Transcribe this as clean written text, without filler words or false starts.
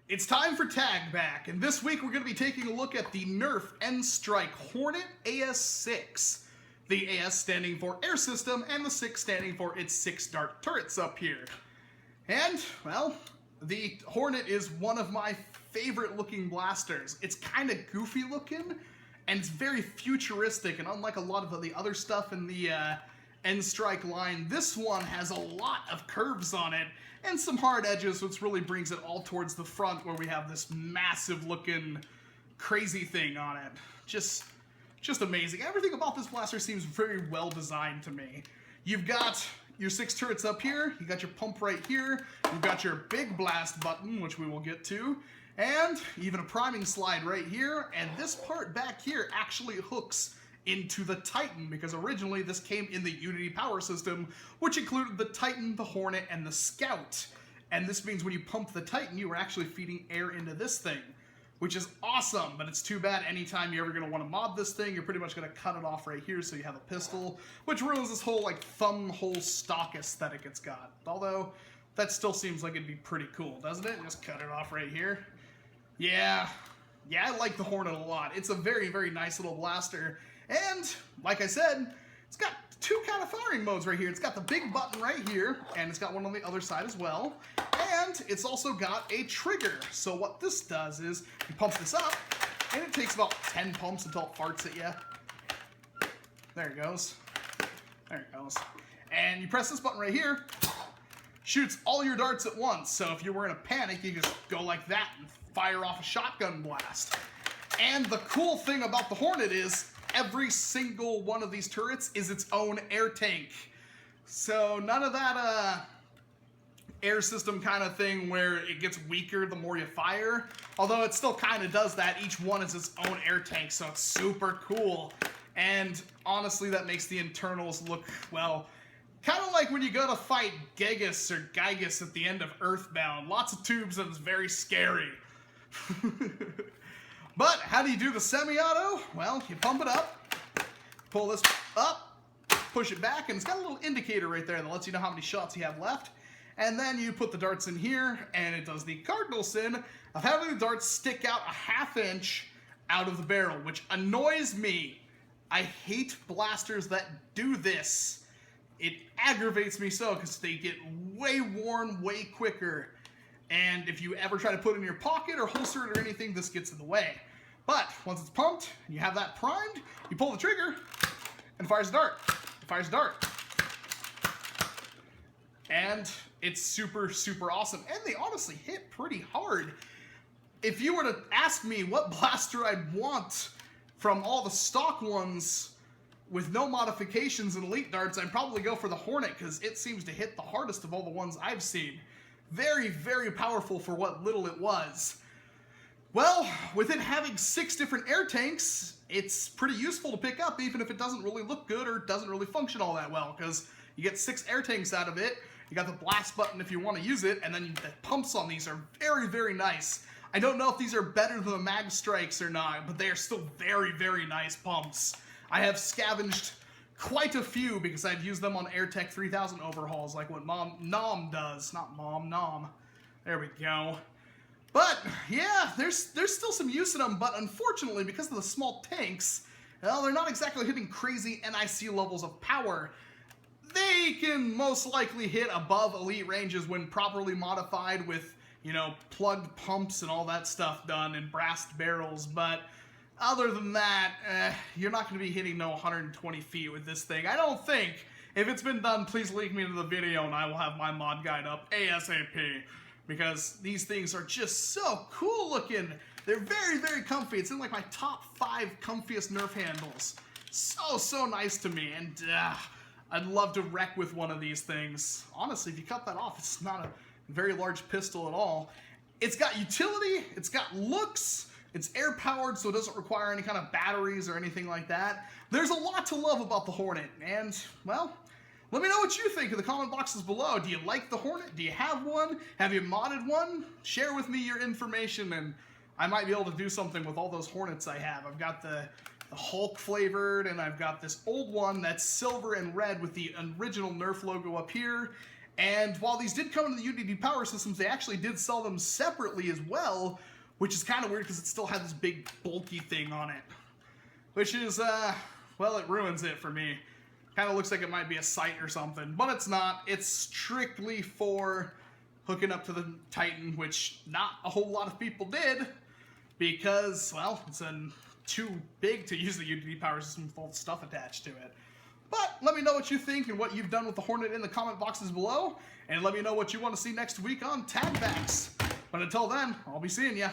It's time for Tag Back, and this week we're going to be taking a look at the Nerf N-Strike Hornet AS-6. The AS standing for Air System, and the 6 standing for its 6 dart turrets up here. And, well, the Hornet is one of my favorite looking blasters. It's kind of goofy looking, and it's very futuristic, and unlike a lot of the other stuff in the N-Strike line, this one has a lot of curves on it, and some hard edges, which really brings it all towards the front where we have this massive looking crazy thing on it. Just amazing. Everything about this blaster seems very well designed to me. You've got your 6 turrets up here, you got your pump right here, you've got your big blast button, which we will get to, and even a priming slide right here, and this part back here actually hooks into the Titan, because originally this came in the Unity power system, which included the Titan, the Hornet, and the Scout. And this means when you pump the Titan, you are actually feeding air into this thing, which is awesome, but it's too bad anytime you're ever going to want to mod this thing, you're pretty much going to cut it off right here so you have a pistol, which ruins this whole like thumb hole stock aesthetic it's got. Although, that still seems like it'd be pretty cool, doesn't it? Just cut it off right here. Yeah, I like the Hornet a lot. It's a very, very nice little blaster. And, like I said, it's got 2 kind of firing modes right here. It's got the big button right here, and it's got one on the other side as well. And it's also got a trigger. So what this does is, you pump this up, and it takes about 10 pumps until it farts at you. There it goes. There it goes. And you press this button right here, shoots all your darts at once. So if you were in a panic, you just go like that and fire off a shotgun blast. And the cool thing about the Hornet is, every single one of these turrets is its own air tank. So none of that air system kind of thing where it gets weaker the more you fire. Although it still kind of does that. Each one is its own air tank, so it's super cool. And honestly, that makes the internals look, well, kind of like when you go to fight Gigas or Gygas at the end of Earthbound. Lots of tubes and it's very scary. But how do you do the semi-auto? Well, you pump it up, pull this up, push it back, and it's got a little indicator right there that lets you know how many shots you have left. And then you put the darts in here, and it does the cardinal sin of having the darts stick out a ½ inch out of the barrel, which annoys me. I hate blasters that do this. It aggravates me so, because they get way worn way quicker. And if you ever try to put it in your pocket or holster it or anything, this gets in the way. But once it's pumped, and you have that primed, you pull the trigger, and it fires a dart. It fires a dart. And it's super, super awesome. And they honestly hit pretty hard. If you were to ask me what blaster I'd want from all the stock ones with no modifications and elite darts, I'd probably go for the Hornet, because it seems to hit the hardest of all the ones I've seen. Very, very powerful for what little it was. Well, with it having 6 different air tanks, it's pretty useful to pick up, even if it doesn't really look good or doesn't really function all that well, because you get 6 air tanks out of it, you got the blast button if you want to use it, and then the pumps on these are very, very nice. I don't know if these are better than the mag strikes or not, but they are still very, very nice pumps. I have scavenged quite a few because I've used them on AirTech 3000 overhauls, like what Nom does. Not Mom, Nom. There we go. But, yeah, there's still some use in them, but unfortunately, because of the small tanks, well, they're not exactly hitting crazy NIC levels of power. They can most likely hit above elite ranges when properly modified with, you know, plugged pumps and all that stuff done and brassed barrels, but other than that, you're not going to be hitting no 120 feet with this thing. I don't think. If it's been done, please link me to the video and I will have my mod guide up ASAP. Because these things are just so cool looking. They're very, very comfy. It's in like my top 5 comfiest Nerf handles. So nice to me. And I'd love to wreck with one of these things. Honestly, if you cut that off, it's not a very large pistol at all. It's got utility. It's got looks. It's air-powered, so it doesn't require any kind of batteries or anything like that. There's a lot to love about the Hornet, and, well, let me know what you think in the comment boxes below. Do you like the Hornet? Do you have one? Have you modded one? Share with me your information, and I might be able to do something with all those Hornets I have. I've got the Hulk flavored, and I've got this old one that's silver and red with the original Nerf logo up here, And while these did come into the UDD power systems, they actually did sell them separately as well, which is kind of weird because it still had this big bulky thing on it. Which is, well, it ruins it for me. Kind of looks like it might be a sight or something, but it's not. It's strictly for hooking up to the Titan, which not a whole lot of people did because, well, it's too big to use the UDD power system with all the stuff attached to it. But let me know what you think and what you've done with the Hornet in the comment boxes below, and let me know what you want to see next week on Tag Backs. But until then, I'll be seeing ya.